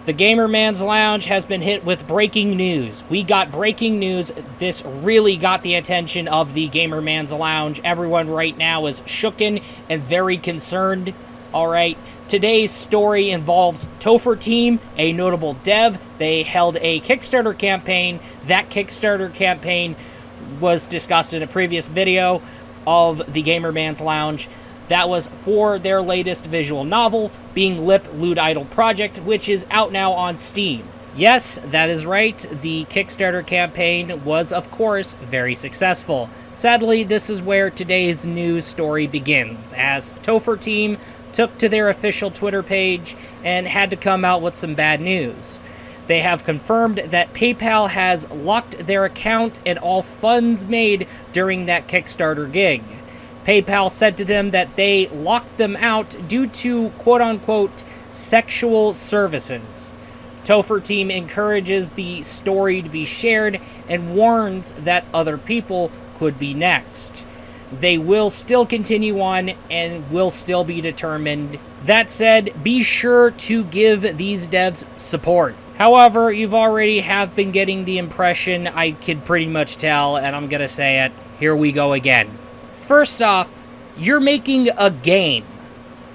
The Gamerman's Lounge has been hit with breaking news. We got breaking news. This really got the attention of the Gamerman's Lounge. Everyone right now is shooken and very concerned. Alright, today's story involves Toffer Team, a notable dev. They held a Kickstarter campaign. That Kickstarter campaign was discussed in a previous video of the Gamerman's Lounge. That was for their latest visual novel, being Lip Lewd Idol Project, which is out now on Steam. Yes, that is right. The Kickstarter campaign was, of course, very successful. Sadly, this is where today's news story begins, as Toffer Team took to their official Twitter page and had to come out with some bad news. They have confirmed that PayPal has locked their account and all funds made during that Kickstarter gig. PayPal said to them that they locked them out due to quote-unquote sexual services. Toffer Team encourages the story to be shared and warns that other people could be next. They will still continue on and will still be determined. That said, be sure to give these devs support. However, you've already have been getting the impression, I could pretty much tell, and I'm gonna say it, here we go again. First off, you're making a game,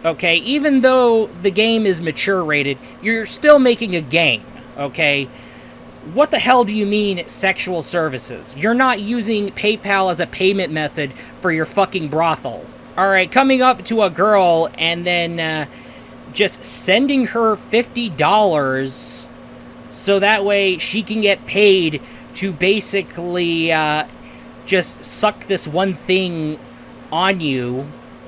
okay? Even though the game is mature rated, you're still making a game, okay? What the hell do you mean sexual services? You're not using PayPal as a payment method for your fucking brothel. Alright, coming up to a girl and then just sending her $50 so that way she can get paid to basically just suck this one thing on you,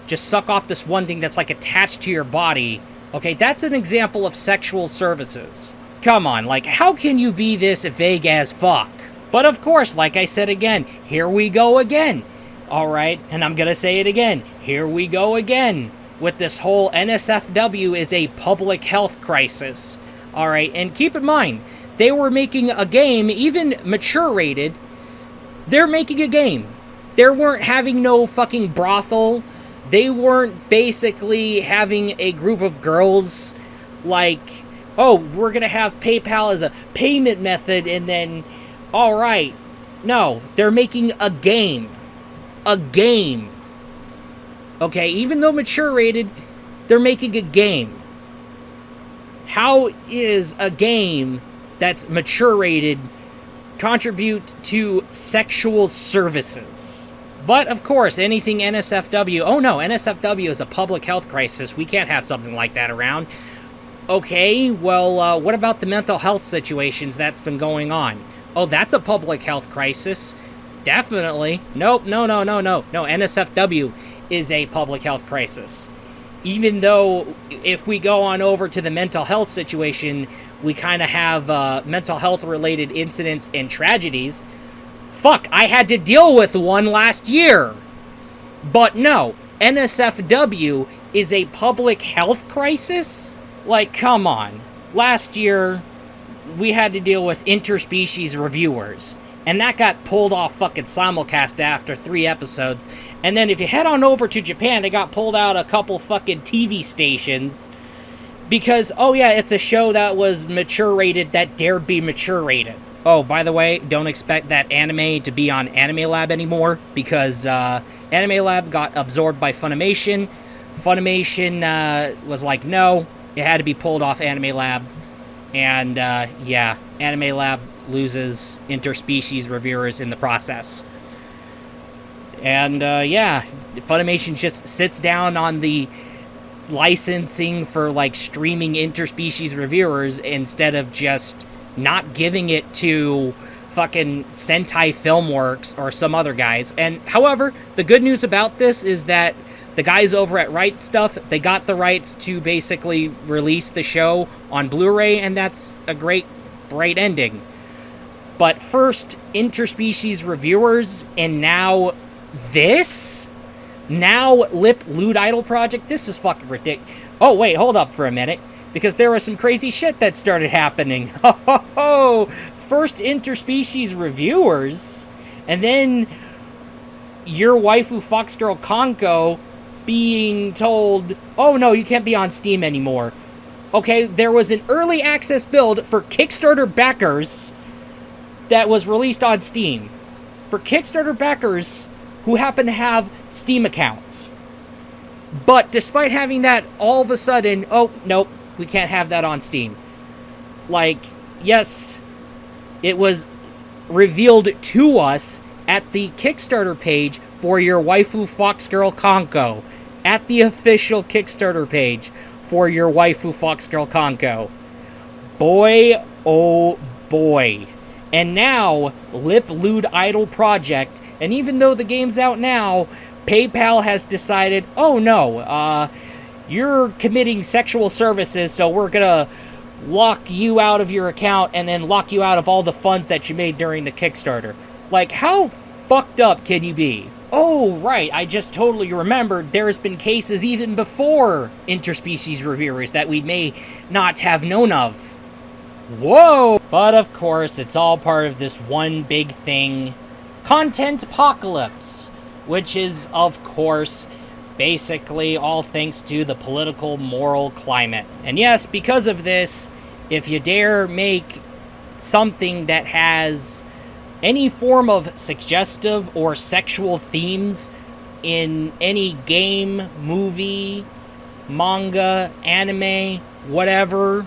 just suck off this one thing that's like attached to your body. Okay, that's an example of sexual services. Come on, like, how can you be this vague as fuck? But of course, like I said again, here we go again. Alright, and I'm gonna say it again, here we go again with this whole NSFW is a public health crisis. Alright, and keep in mind, they were making a game, even mature rated, they're making a game. They weren't having no fucking brothel. They weren't basically having a group of girls like, oh, we're gonna have PayPal as a payment method and then, alright. No, they're making a game. A game. Okay, even though mature rated, they're making a game. How is a game that's mature rated contribute to sexual services? But, of course, anything NSFW... Oh, no, NSFW is a public health crisis. We can't have something like that around. Okay, well, what about the mental health situations that's been going on? Oh, that's a public health crisis. Definitely. Nope, no. No, NSFW is a public health crisis. Even though, if we go on over to the mental health situation, we kind of have mental health-related incidents and tragedies. Fuck, I had to deal with one last year. But no, NSFW is a public health crisis? Like, come on. Last year, we had to deal with interspecies reviewers. And that got pulled off fucking simulcast after 3 episodes. And then if you head on over to Japan, they got pulled out a couple fucking TV stations. Because, oh yeah, it's a show that was mature rated that dared be mature rated. Oh, by the way, don't expect that anime to be on Anime Lab anymore, because Anime Lab got absorbed by Funimation. Funimation was like, no, it had to be pulled off Anime Lab. And yeah, Anime Lab loses interspecies reviewers in the process. And yeah, Funimation just sits down on the licensing for like streaming interspecies reviewers instead of just not giving it to fucking Sentai Filmworks or some other guys. And however, the good news about this is that the guys over at Right Stuff, they got the rights to basically release the show on Blu-ray, and that's a great, bright ending. But first, interspecies reviewers, and now this? Now Lip Lewd Idol Project? This is fucking ridiculous. Oh, wait, hold up for a minute. Because there was some crazy shit that started happening. Ho, ho, ho! First interspecies reviewers, and then your waifu Foxgirl Konko being told, oh no, you can't be on Steam anymore. Okay, there was an early access build for Kickstarter backers that was released on Steam. For Kickstarter backers who happen to have Steam accounts. But despite having that, all of a sudden, oh, nope, we can't have that on Steam. Like, yes, it was revealed to us at the Kickstarter page for your waifu Foxgirl Konko. At the official Kickstarter page for your waifu Foxgirl Konko. Boy, oh boy. And now, Lip Lewd Idol Project, and even though the game's out now, PayPal has decided, oh no, you're committing sexual services, so we're gonna lock you out of your account and then lock you out of all the funds that you made during the Kickstarter. Like, how fucked up can you be? Oh, right, I just totally remembered there's been cases even before interspecies reviewers that we may not have known of. Whoa! But of course, it's all part of this one big thing, content apocalypse, which is, of course, basically all thanks to the political, moral climate. And yes, because of this, if you dare make something that has any form of suggestive or sexual themes in any game, movie, manga, anime, whatever,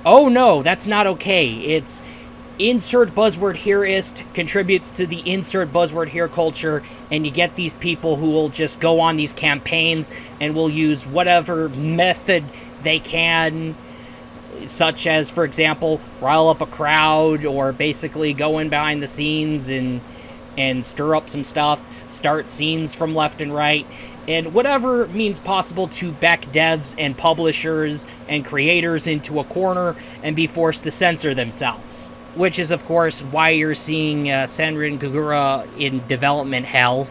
oh no, that's not okay. It's insert buzzword hereist contributes to the insert buzzword here culture, and you get these people who will just go on these campaigns and will use whatever method they can, such as, for example, rile up a crowd, or basically go in behind the scenes and stir up some stuff, start scenes from left and right, and whatever means possible to back devs and publishers and creators into a corner and be forced to censor themselves. Which is, of course, why you're seeing Senran Kagura in development hell,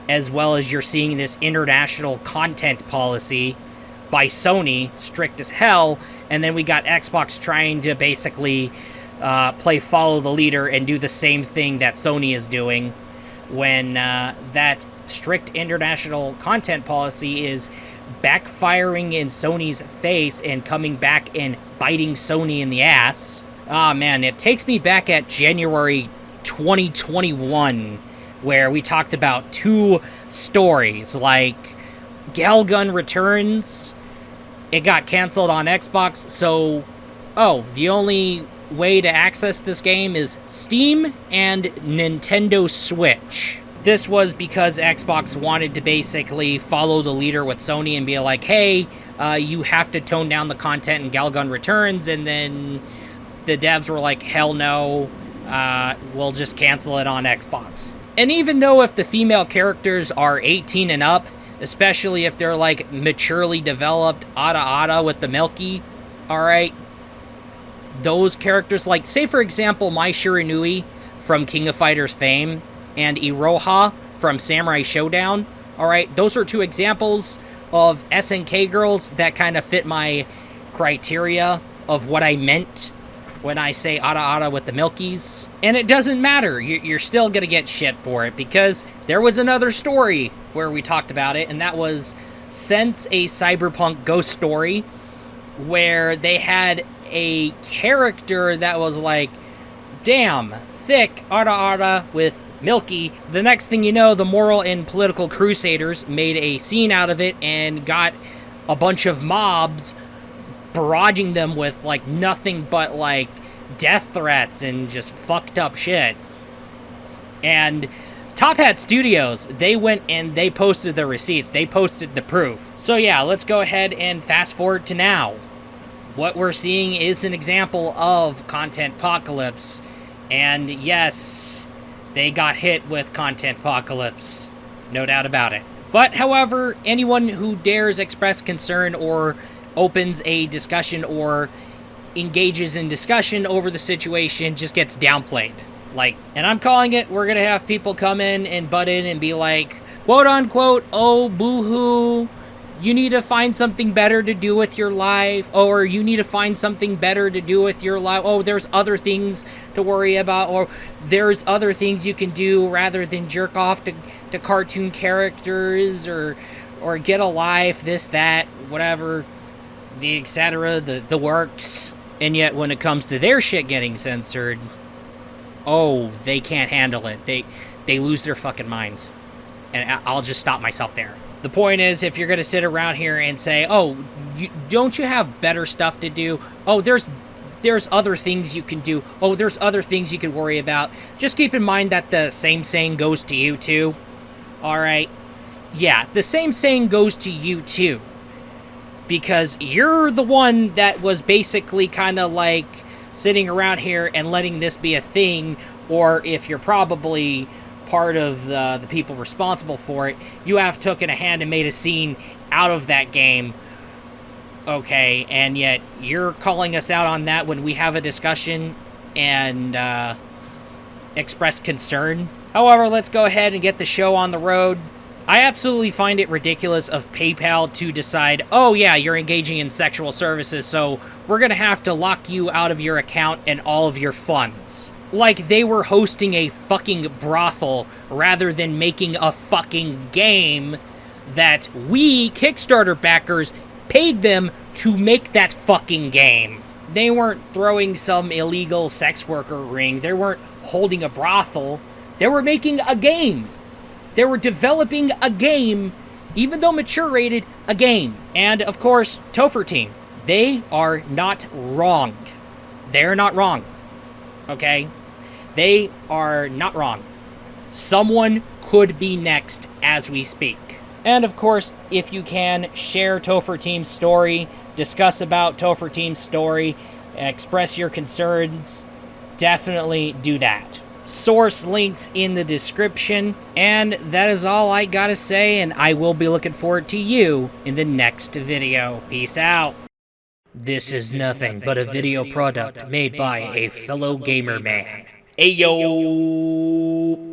as well as you're seeing this international content policy by Sony, strict as hell, and then we got Xbox trying to basically play follow the leader and do the same thing that Sony is doing, when that strict international content policy is backfiring in Sony's face and coming back and biting Sony in the ass. Ah, man, it takes me back at January 2021, where we talked about two stories, like Galgun Returns. It got canceled on Xbox, so, the only way to access this game is Steam and Nintendo Switch. This was because Xbox wanted to basically follow the leader with Sony and be like, hey, you have to tone down the content in Galgun Returns, and then the devs were like, hell no, we'll just cancel it on Xbox. And even though if the female characters are 18 and up, especially if they're like maturely developed, Ada with the Milky, alright, those characters, like, say for example, Mai Shiranui from King of Fighters fame, and Iroha from Samurai Showdown, alright, those are two examples of SNK girls that kind of fit my criteria of what I meant when I say Ada with the Milkies. And it doesn't matter, you're still gonna get shit for it, because there was another story where we talked about it, and that was Sense, a Cyberpunk Ghost Story, where they had a character that was like, damn, thick Ada with Milky. The next thing you know, the moral and political crusaders made a scene out of it and got a bunch of mobs barraging them with, like, nothing but, like, death threats and just fucked up shit. And Top Hat Studios, they went and they posted the receipts. They posted the proof. So yeah, let's go ahead and fast forward to now. What we're seeing is an example of content apocalypse. And yes, they got hit with content apocalypse. No doubt about it. But, however, anyone who dares express concern or opens a discussion or engages in discussion over the situation just gets downplayed. Like, and I'm calling it, we're gonna have people come in and butt in and be like, quote unquote, oh, boo-hoo, you need to find something better to do with your life, or you need to find something better to do with your life, oh, there's other things to worry about, or there's other things you can do rather than jerk off to cartoon characters, or get a life, this, that, whatever. the etc., the works. And yet when it comes to their shit getting censored, oh, they can't handle it. They lose their fucking minds. And I'll just stop myself there. The point is, if you're going to sit around here and say, oh, don't you have better stuff to do? Oh, there's other things you can do. Oh, there's other things you can worry about. Just keep in mind that the same saying goes to you too. All right? Yeah, the same saying goes to you too. Because you're the one that was basically kind of like sitting around here and letting this be a thing, or if you're probably part of the people responsible for it, you have taken a hand and made a scene out of that game. Okay, and yet you're calling us out on that when we have a discussion and express concern. However, let's go ahead and get the show on the road. I absolutely find it ridiculous of PayPal to decide, oh yeah, you're engaging in sexual services, so we're gonna have to lock you out of your account and all of your funds. Like they were hosting a fucking brothel rather than making a fucking game that we, Kickstarter backers, paid them to make that fucking game. They weren't throwing some illegal sex worker ring. They weren't holding a brothel. They were making a game. They were developing a game, even though mature rated, a game. And of course, Toffer Team, they are not wrong. They're not wrong. Okay? They are not wrong. Someone could be next as we speak. And of course, if you can, share Toffer Team's story, discuss about Toffer Team's story, express your concerns, definitely do that. Source links in the description, and that is all I gotta say, and I will be looking forward to you in the next video. Peace out. This is nothing but a video product made by a fellow gamer man. Ayo!